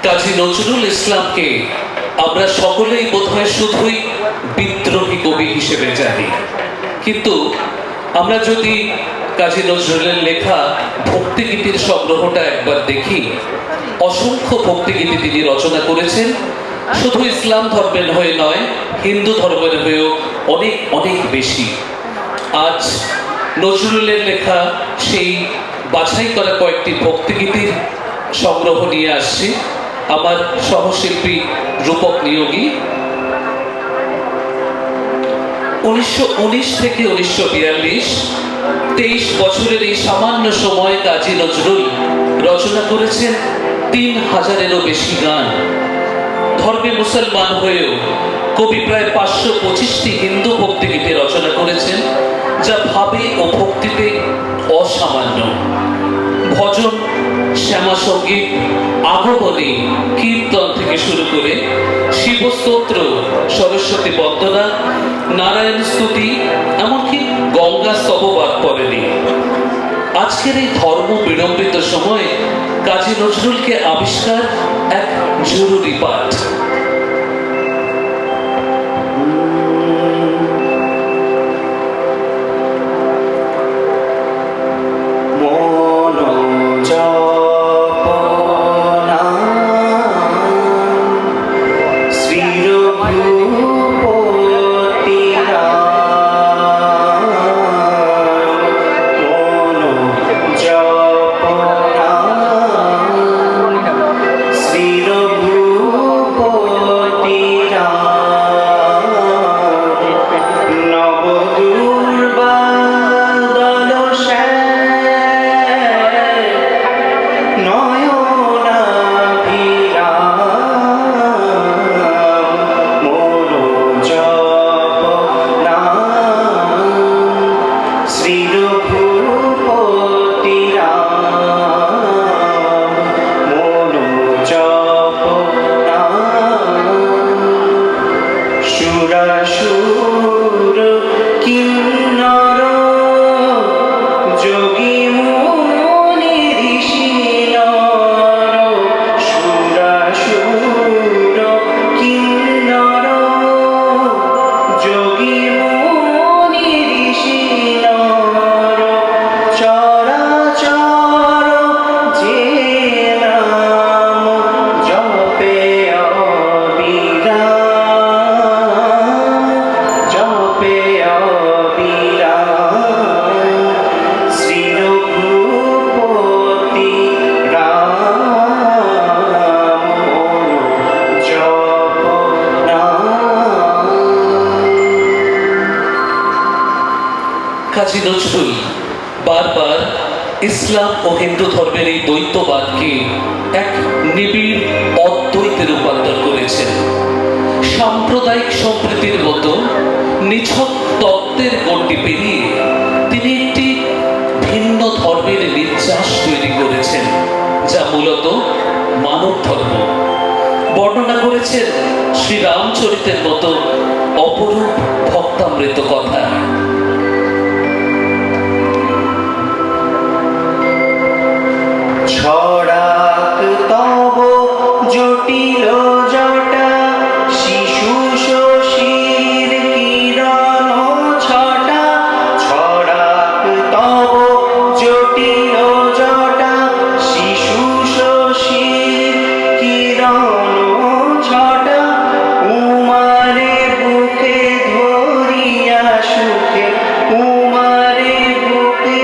কাজী নজরুল ইসলামকে আমরা সকলেই বোধহয় শুধুই বিদ্রোহী কবি হিসেবে জানি, কিন্তু আমরা যদি কাজী নজরুলের লেখা ভক্তিগীতির সংগ্রহটা একবার দেখি, অসংখ্য ভক্তিগীতি তিনি রচনা করেছেন। শুধু ইসলাম ধর্মের হয়ে নয়, হিন্দু ধর্মের হয়েও অনেক অনেক বেশি। আজ নজরুলের লেখা সেই বাছাই করা কয়েকটি ভক্তিগীতির সংগ্রহ নিয়ে আসছি। আমার সহশিল্পী রূপক নিয়োগী 1919 থেকে 1942 23 বছরের এই সামান্য সময় কাজী নজরুল রচনা করেছেন 3000-এরও বেশি গান। ধর্মে মুসলমান হয়েও কবি প্রায় 525টি হিন্দু ভক্তিগীতি রচনা করেছেন, যা ভাবে ও ভক্তিতে অসামান্য। ভজন, শ্যামা সঙ্গীত, আগমনী, কীর্তন থেকে শুরু করে শিবস্তোত্র, সরস্বতী বন্দনা, নারায়ণ স্তুতি, এমনকি গঙ্গা স্তববাদ পড়েনি। আজকের এই ধর্ম বিড়ম্বিত সময়ে কাজী নজরুলকে আবিষ্কার এক জরুরি পাঠ। কাজী নজরুল বারবার ইসলাম ও হিন্দু ধর্মের এই দ্বৈতবাদকে এক নিবিড় অদ্বৈতে রূপান্তর করেছেন। সাম্প্রদায়িক সম্প্রীতির মতো নিছক তত্ত্বের গণ্ডি পেরিয়ে তিনি একটি ভিন্ন ধর্মের নির্যাস তৈরি করেছেন, যা মূলত মানব ধর্ম। বর্ণনা করেছেন শ্রীরামচরিতের মতো অপরূপ ভক্তামৃত কথা। ছড়াক তব জটিল জটা, শিশু শশীর কিরণ ছটা। ছড়াক তব জটিল জটা, শিশু শশীর কিরণ ছটা। উমারে বুকে ধরিয়া সুখে, উমারে বুকে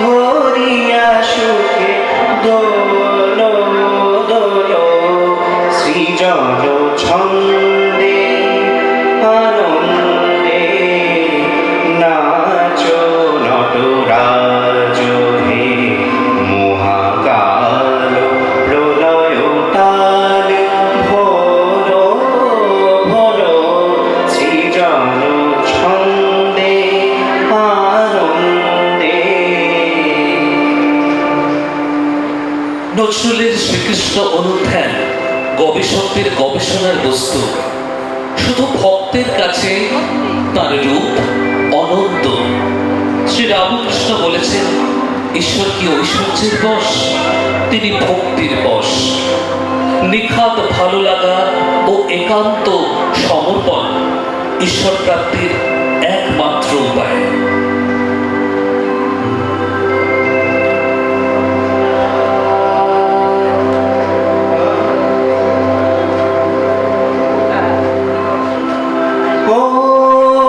ধরিয়া সুখে দোল দোল সৃজন ছন্দে আনন্দে নাচ নটরাজ হে। মহাকাল প্রলয় তাল ভোর ভোর সৃজন ছন্দে আনন্দে। নজরুলের শ্রীকৃষ্ণ অনুধ্যান গবেষকদের গবেষণার বস্তু। শুধু ভক্তের কাছে তার রূপ অনন্ত। শ্রীরামকৃষ্ণ বলেছেন, ঈশ্বর কি ঐশ্বর্যের বশ? তিনি ভক্তির বশ। নিখাদ নিখাদ ভালো লাগা ও একান্ত সমর্পণ ঈশ্বর প্রাপ্তির একমাত্র উপায়।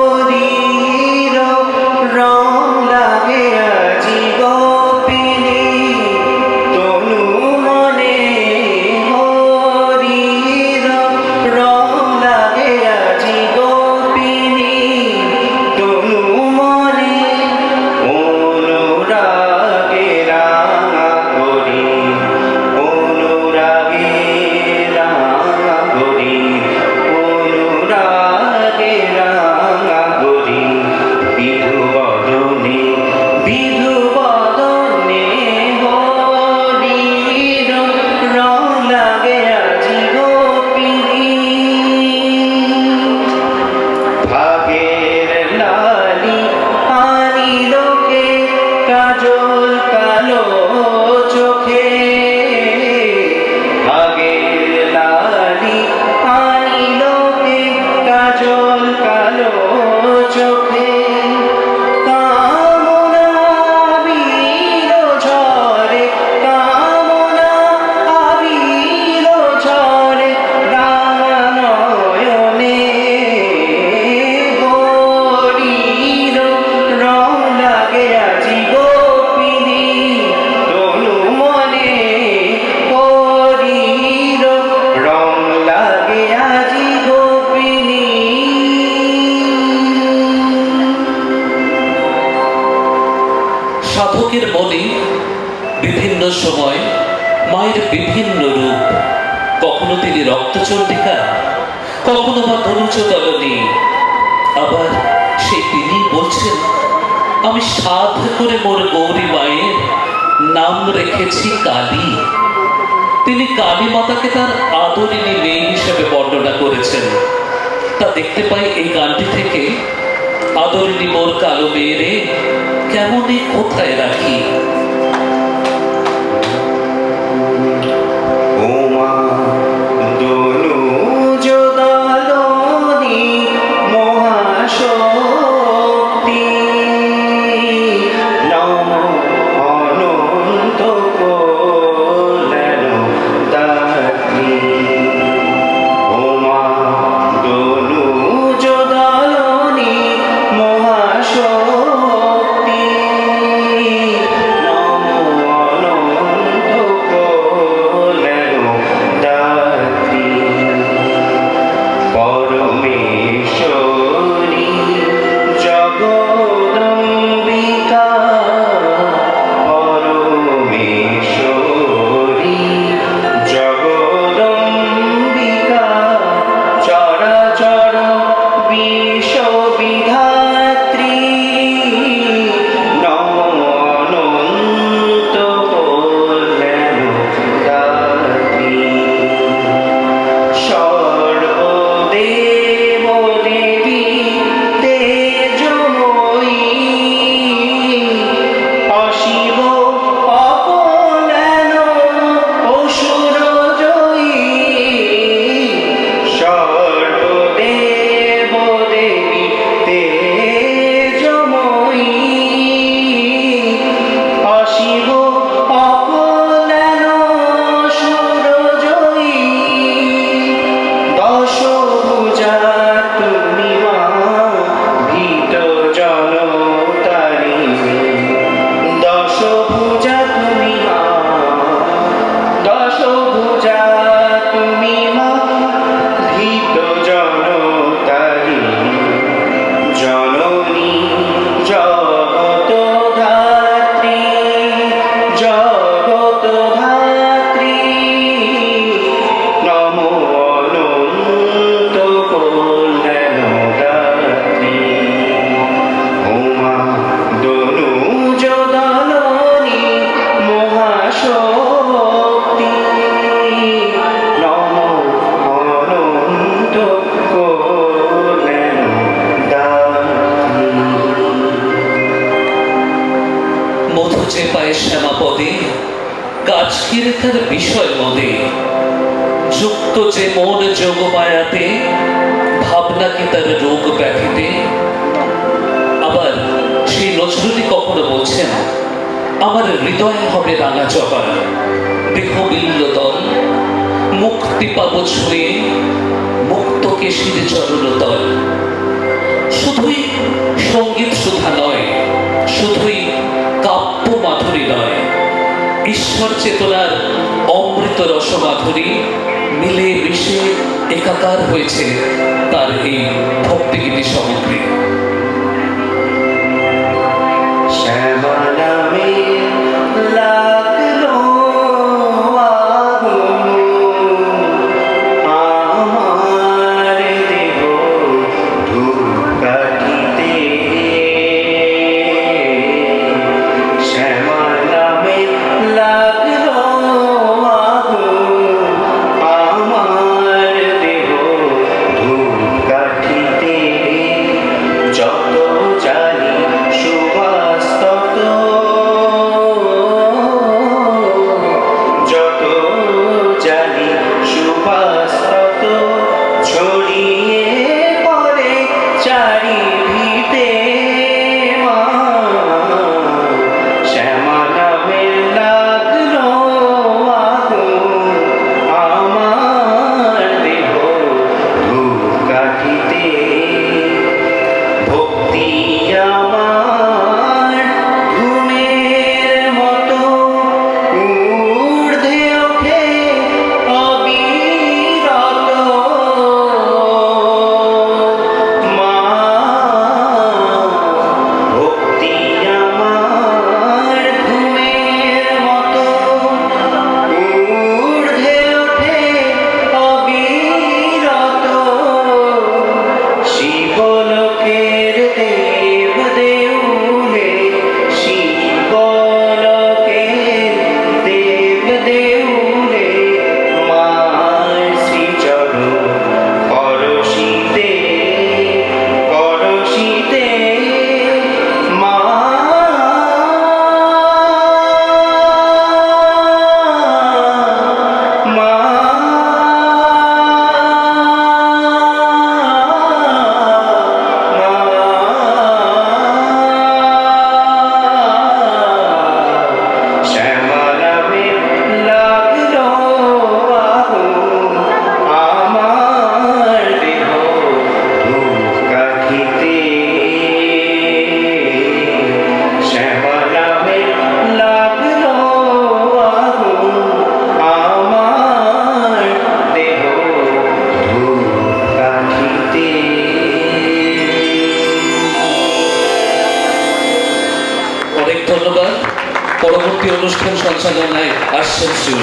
হরির রং লাগে আজি গোপিনী তনু মনে, হরির রং লাগে আজি গোপিনী তনু মনে, অনুরাগে রাঙা করি, অনুরাগে রাঙা করি, অনুরাগে রাঙা করি, বিধু বদনে বিধু বদনে, হরির রং লাগে আজি গোপিনী। ভাগের লালি আনিলোকে কাজল কালো চোখে, ভাগের লালি আনিলোকে কাজল কালো চোখে, কামনা আবির ঝরে, কামনা আবির ঝরে রাঙা নয়নে, হরির রং লাগে আজি গোপিনী তনু মনে, হরির রং লাগে আজি গোপিনী। সাধকের মনে বিভিন্ন সময় মায়ের বিভিন্ন রূপ, কখনো তিনি রক্তচণ্ডিকা, কখনো বা ধনুচদলনী, আবার সেই তিনি বলছেন আমি সাধ করে মোর গৌরী মায়ের নাম রেখেছি কালী। তিনি কালী মাতাকে তার আদরিনী মেয়ে হিসেবে বর্ণনা করেছেন। তা দেখতে পাই এই গানটি থেকে, আদরিনী মোর কালো মেয়েরে কেমনে কোথায় রাখি। ওমা দনুজ দলনি মহাশক্তি, নম অনন্ত কল্যাণ দাত্রী। ওমা দনুজ দলনি মহাশক্তি, নম অনন্ত কল্যাণ দাত্রী। পরমেশ্বরী জগদম্বিকা, পরমেশ্বরী জগদম্বিকা, চরাচর বিশ্ববিধাত্রী, নম অনন্ত কল্যাণ দাত্রী। সর্বদেব দেবী তেজময়ী, অশিব অকল্যাণ অসুরজয়ী, সর্বদেব দেবী তেজময়ী, অশিব অকল্যাণ অসুরজয়ী। দশভুজা তুমি মা ভীত জনতারিণী, দশভুজা তুমি মা, দশভুজা তুমি মা ভীত জনতারিণী, জননী জগত ধাত্রী, জগত ধাত্রী, নম অনন্ত কল্যাণ দাত্রী। উমা দনুজ দলনি মহাশক্তি, নম অনন্ত কল্যাণ দাত্রী। মধু চেপায় শ্যামাপদে, গাছ ঘিরে তার বিষয় মদে, যুক্ত যে মন যোগ মায়াতে, ভাবনা কি তার রোগ ব্যাধিতে। আবার সেই নজরুলই কখনো বলছেন, আমার হৃদয় হবে রাঙা জবা, দেহ বিল্ল দল, মুক্তি পাব ছুঁয়ে মুক্ত কেশির চরণ তল। শুধুই সঙ্গীত সুধা নয়, শুধুই কাব্য মাধুরী নয়, ঈশ্বর চেতনার অমৃত রসমাধুরী মিলে মিশে একাকার হয়েছে তার এই ভক্তিগীতি সামগ্রী। শ্যামা নামে লাগলো আগুন, আমার দেহ ধূপকাঠিতে। শ্যামা নামে লাগলো আগুন, আমার দেহ ধূপকাঠিতে। যত জানি সুবাস তত, যত জানি সুবাস তত ছড়িয়ে পড়ে চারিদিকে। মা শ্যামা নামে লাগলো আগুন, আমার দেহ ধূপকাঠিতে। ভক্তি আমার ঘুমের মতো ঊর্ধ্বে ওঠে অবিরত। মা ভক্তি আমার ঘুমের মতো ঊর্ধ্বে ওঠে অবিরত। শিবলোকের দেব দেউলে, শিবলোকের দেব দেউলে, মার শ্রীচরণ পরশিতে, পরশিতে। মা মা শ্যামা নামে লাগলো আগুন, আমার দেহ ধূপকাঠিতে। শ্যামা নামে লাগলো আগুন, আমার দেহ ধূপকাঠিতে। অনেক ধন্যবাদ। পরবর্তী অনুষ্ঠান সঞ্চালনায় আসছেন শ্রী